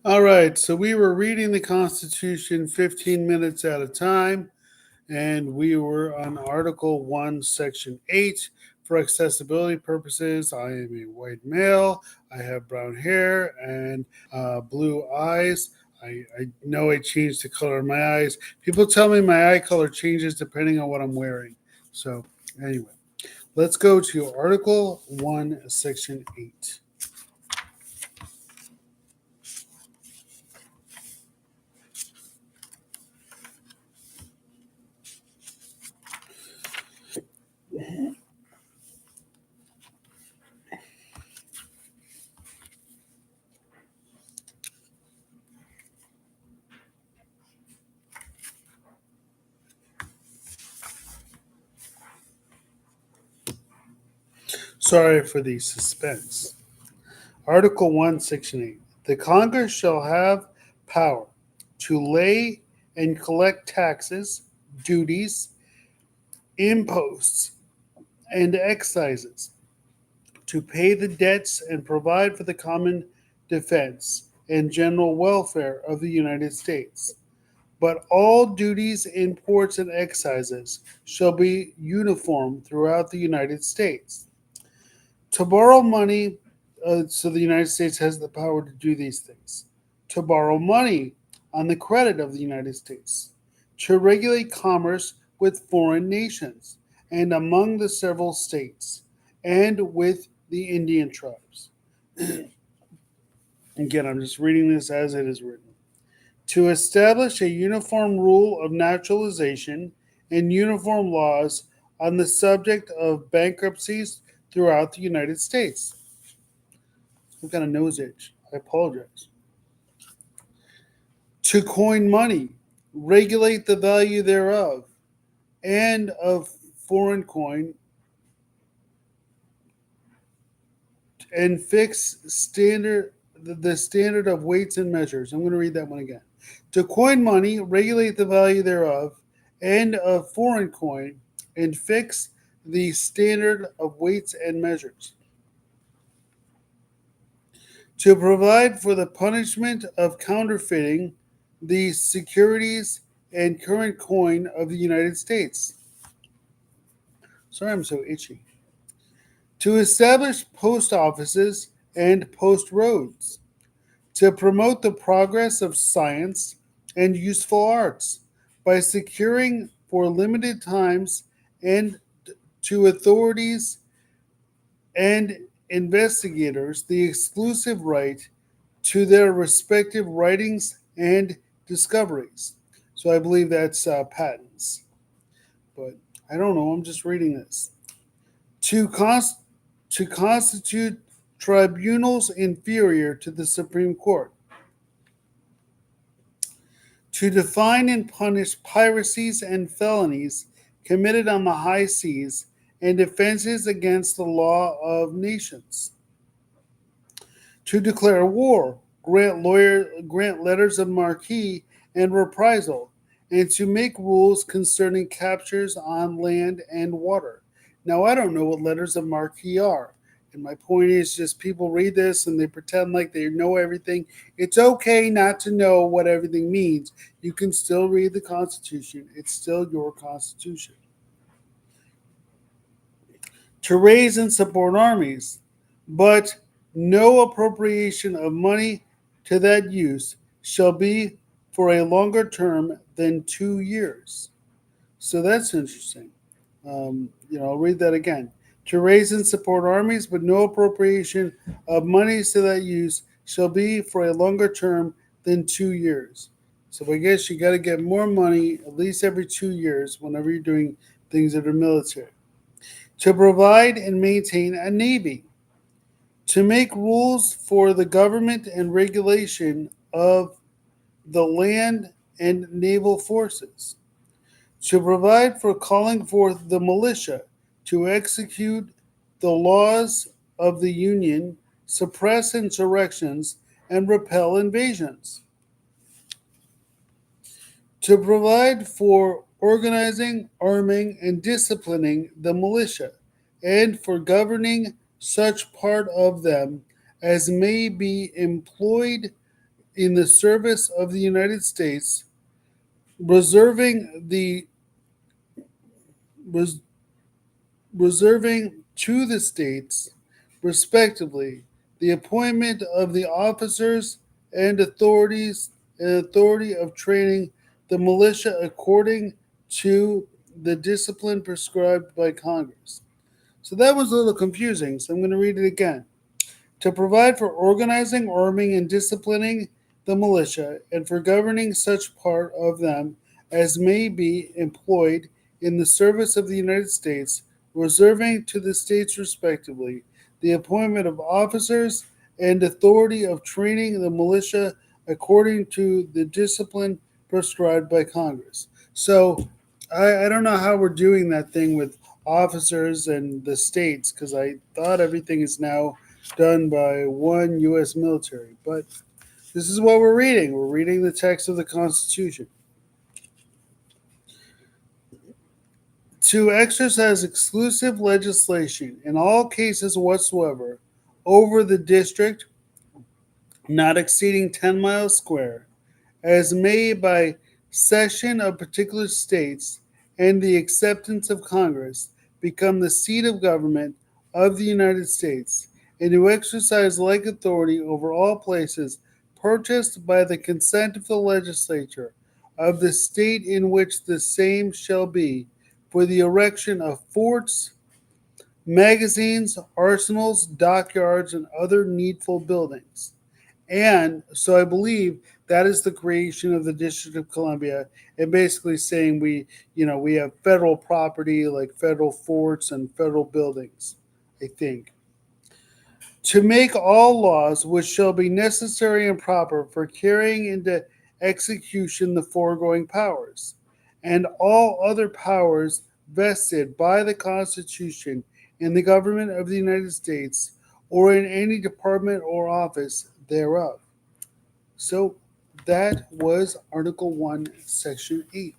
All right, so we were reading the Constitution 15 minutes at a time, and we were on Article 1, Section 8. For accessibility purposes, I am a white male, I have brown hair and blue eyes. I know I changed the color of my eyes. People tell me my eye color changes depending on what I'm wearing. So, anyway, let's go to Article 1, Section 8. Sorry for the suspense. Article 1, Section 8. The Congress shall have power to lay and collect taxes, duties, imposts, and excises, to pay the debts and provide for the common defense and general welfare of the United States. But all duties, imports, and excises shall be uniform throughout the United States. To borrow money, so the United States has the power to do these things. To borrow money on the credit of the United States. To regulate commerce with foreign nations and among the several states and with the Indian tribes. Again, I'm just reading this as it is written. To establish a uniform rule of naturalization and uniform laws on the subject of bankruptcies throughout the United States. I've got a nose itch. I apologize. To coin money, regulate the value thereof, and of foreign coin, and fix the standard of weights and measures. I'm going to read that one again. To coin money, regulate the value thereof, and of foreign coin, and fix the standard of weights and measures. To provide for the punishment of counterfeiting the securities and current coin of the United States. Sorry, I'm so itchy. To establish post offices and post roads. To promote the progress of science and useful arts by securing for limited times and to authorities and investigators the exclusive right to their respective writings and discoveries. So I believe that's patents, but I don't know. I'm just reading this. To, cons- to constitute tribunals inferior to the Supreme Court. To define and punish piracies and felonies committed on the high seas and offenses against the law of nations. To declare war, grant letters of marque and reprisal, and to make rules concerning captures on land and water. Now, I don't know what letters of marque are. And my point is just people read this and they pretend like they know everything. It's okay not to know what everything means. You can still read the Constitution, it's still your Constitution. To raise and support armies, but no appropriation of money to that use shall be for a longer term than 2 years. So that's interesting. I'll read that again. To raise and support armies, but no appropriation of monies to that use shall be for a longer term than 2 years. So I guess you got to get more money at least every 2 years whenever you're doing things that are military. To provide and maintain a navy, to make rules for the government and regulation of the land and naval forces, to provide for calling forth the militia, to execute the laws of the Union, suppress insurrections, and repel invasions, to provide for organizing, arming, and disciplining the militia, and for governing such part of them as may be employed in the service of the United States, reserving the res, reserving to the states, respectively, the appointment of the officers and authorities and authority of training the militia according to the discipline prescribed by Congress. So that was a little confusing, so I'm going to read it again. To provide for organizing, arming, and disciplining the militia, and for governing such part of them as may be employed in the service of the United States, reserving to the states respectively the appointment of officers and authority of training the militia according to the discipline prescribed by Congress. So I don't know how we're doing that thing with officers and the states because I thought everything is now done by one U.S. military. But this is what we're reading. We're reading the text of the Constitution. To exercise exclusive legislation in all cases whatsoever over the district not exceeding 10 miles square, as made by cession of particular states and the acceptance of Congress, become the seat of government of the United States, and to exercise like authority over all places purchased by the consent of the legislature of the state in which the same shall be, for the erection of forts, magazines, arsenals, dockyards, and other needful buildings. And so I believe that is the creation of the District of Columbia, and basically saying we have federal property like federal forts and federal buildings, I think. To make all laws which shall be necessary and proper for carrying into execution the foregoing powers, and all other powers vested by the Constitution in the government of the United States or in any department or office thereof. So that was Article 1, Section 8.